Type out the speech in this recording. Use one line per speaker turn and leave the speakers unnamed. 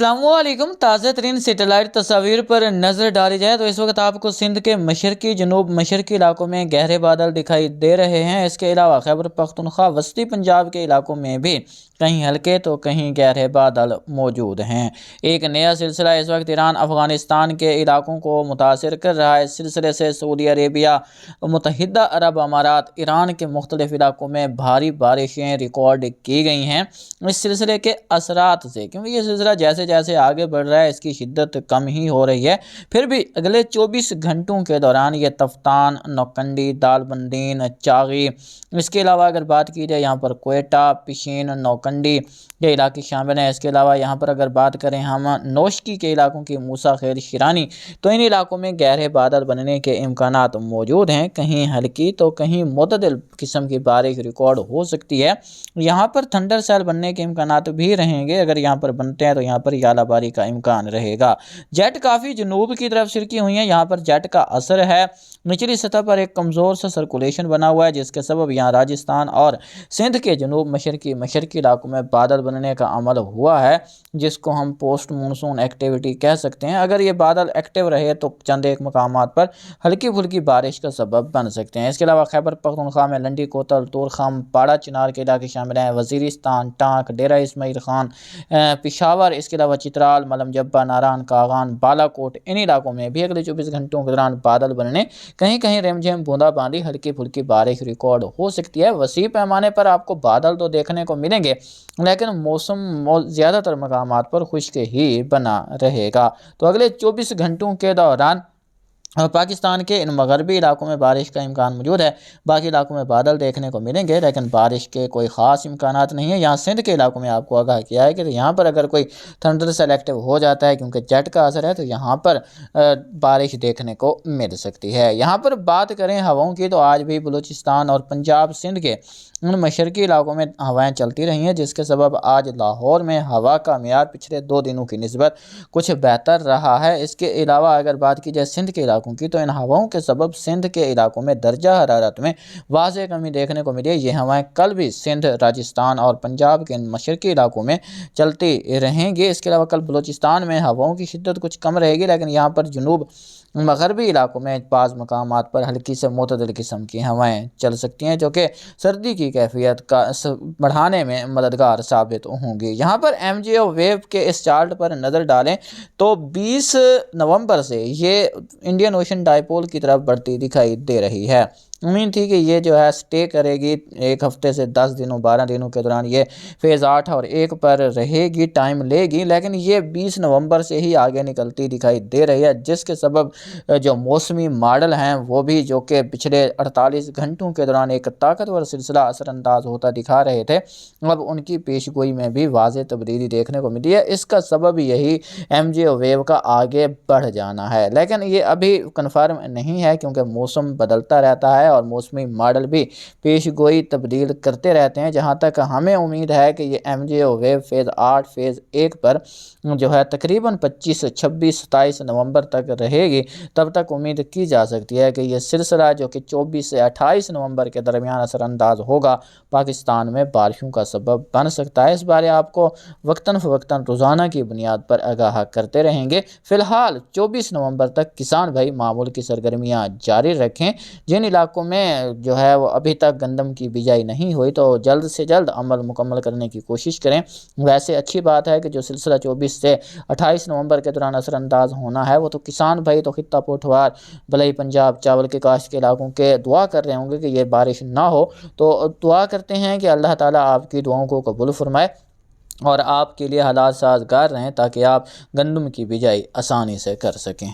अस्सलामुअलैकुम। ताज़ा तरीन सेटेलाइट तस्वीर पर नज़र डाली जाए तो इस वक्त आपको सिंध के मशरकी जनूब मशरकी इलाकों में गहरे बादल दिखाई दे रहे हैं। इसके अलावा खैबर पख्तूनख्वा वस्ती पंजाब के इलाकों में भी कहीं हल्के तो कहीं गहरे बादल मौजूद हैं। एक नया सिलसिला इस वक्त ईरान अफ़गानिस्तान के इलाकों को मुतासर कर रहा है। इस सिलसिले से सऊदी अरेबिया, मुत्तहिदा अरब अमारात, ईरान के मुख्तलिफ इलाकों में भारी बारिशें रिकॉर्ड की गई हैं इस सिलसिले के असरात से। क्योंकि ये सिलसिला जैसे जैसे आगे बढ़ रहा है इसकी शिद्दत कम ही हो रही है। फिर भी अगले 24 घंटों के दौरान ये तफ्तान, नौकंडी, दालबंदीन, चागी, इसके अलावा अगर बात की जाए यहाँ पर क्वेटा, पिशीन, नौकंडी के इलाके शामिल हैं। इसके अलावा यहाँ पर अगर बात करें हम नौशकी के इलाकों की, मूसा खैर, शिरानी, तो इन इलाकों में गहरे बादल बनने के इम्कानात मौजूद हैं। कहीं हल्की तो कहीं मुतदिल किस्म की बारिश रिकॉर्ड हो सकती है। यहाँ पर थंडर सेल बनने के इम्कानात भी रहेंगे। अगर यहाँ पर बनते हैं तो यहाँ पर यालाबारी का इम्कान रहेगा। जेट काफ़ी जनूब की तरफ सिरकी हुई हैं। यहाँ पर जेट का असर है। निचली सतह पर एक कमज़ोर सा सर्कुलेशन बना हुआ है जिसके सबब यहाँ राजस्थान और सिंध के जनूब मशरकी इलाकों में बादल बनने का अमल हुआ है, जिसको हम पोस्ट मानसून एक्टिविटी कह सकते हैं। अगर ये बादल एक्टिव रहे तो चंद एक मकामात पर हल्की फुल्की बारिश का सबब बन सकते हैं। इसके अलावा खैबर पख्तूनख्वा में लंडी, कोतल, तोरखम, पाड़ा चिनार के इलाके शामिल हैं। वजीरिस्तान, टांक, डेरा इस्माइल खान, पिशावर, इसके अलावा चित्राल, मलम जब्बा, नारायण, कागान, बालाकोट, इन इलाकों में भी अगले 24 घंटों के दौरान बादल बनने, कहीं कहीं रिमझिम बूंदाबांदी, हल्की फुल्की बारिश रिकॉर्ड हो सकती है। वसी पैमाने पर आपको बादल तो देखने को मिलेंगे लेकिन मौसम ज़्यादातर मकामात पर खुश्क ही बना रहेगा। तो अगले 24 घंटों के दौरान पाकिस्तान के इन मगरबी इलाकों में बारिश का इम्कान मौजूद है। बाकी इलाकों में बादल देखने को मिलेंगे लेकिन बारिश के कोई ख़ास इम्कानात नहीं है। यहाँ सिंध के इलाकों में आपको आगाह किया है कि यहाँ पर अगर कोई थंडर सेलेक्टिव हो जाता है क्योंकि जेट का असर है तो यहाँ पर बारिश देखने को मिल सकती है। यहाँ पर बात करें हवाओं की तो आज भी बलूचिस्तान और पंजाब सिंध के उन मशरकी इलाकों में हवाएं चलती रही हैं, जिसके सबब आज लाहौर में हवा का मेयार पिछले 2 दिनों की निस्बत कुछ बेहतर रहा है। इसके अलावा अगर बात की जाए सिंध के इलाकों की तो इन हवाओं के सबब सिंध के इलाकों में दर्जा हरारत में वाज़ेह कमी देखने को मिली है। ये हवाएं कल भी सिंध, राजस्थान और पंजाब के मशरकी इलाकों में चलती रहेंगी। इसके अलावा कल बलूचिस्तान में हवाओं की शिद्दत कुछ कम रहेगी लेकिन यहाँ पर जनूब मगरबी इलाकों में बाज़ मकामात पर हल्की से मुतदल किस्म की हवाएं चल सकती हैं जो कि सर्दी की कैफियत का बढ़ाने में मददगार साबित होंगी। यहाँ पर MJO वेव के इस चार्ट पर नज़र डालें तो 20 नवंबर से ये इंडियन ओशन डायपोल की तरफ बढ़ती दिखाई दे रही है। उम्मीद थी कि ये जो है स्टे करेगी, एक हफ्ते से 10 दिनों 12 दिनों के दौरान ये फेज़ 8 और 1 पर रहेगी, टाइम लेगी, लेकिन ये 20 नवंबर से ही आगे निकलती दिखाई दे रही है, जिसके सबब जो मौसमी मॉडल हैं वो भी जो कि पिछले 48 घंटों के दौरान एक ताकतवर सिलसिला असरअंदाज होता दिखा रहे थे, अब उनकी पेशगोई में भी वाज़ेह तब्दीली देखने को मिली है। इसका सबब यही MJO वेव का आगे बढ़ जाना है, लेकिन ये अभी कन्फर्म नहीं है क्योंकि मौसम बदलता रहता है और मौसमी मॉडल भी पेशगोई तब्दील करते रहते हैं। जहां तक हमें उम्मीद है कि ये MJO वेव फेज़ 8 फेज़ 1 पर जो है तकरीबन 25, 26, 27 नवंबर तक रहेगी। तब तक उम्मीद की जा सकती है कि ये सिलसिला जो कि 24 से 28 नवंबर के दरमियान असरअंदाज होगा, पाकिस्तान में बारिशों का सबब बन सकता है। इस बारे आपको वक्तन फ़वक्तन रोज़ाना की बुनियाद पर आगाह करते रहेंगे। फ़िलहाल 24 नवंबर तक किसान भाई मामूल की सरगर्मियाँ जारी रखें। जिन इलाकों में जो है वो अभी तक गंदम की बिजाई नहीं हुई तो जल्द से जल्द अमल मुकम्मल करने की कोशिश करें। वैसे अच्छी बात है कि जो सिलसिला 24 से 28 नवंबर के दौरान असरअंदाज होना है वो तो किसान भाई तो खित्ता पोठवार भलाई पंजाब चावल के काश्त के इलाकों के दुआ कर रहे होंगे कि ये बारिश ना हो। तो दुआ करते हैं कि अल्लाह ताला आपकी दुआओं को कबूल फरमाए और आपके लिए हालात साजगार रहें ताकि आप गंदम की बिजाई आसानी से कर सकें।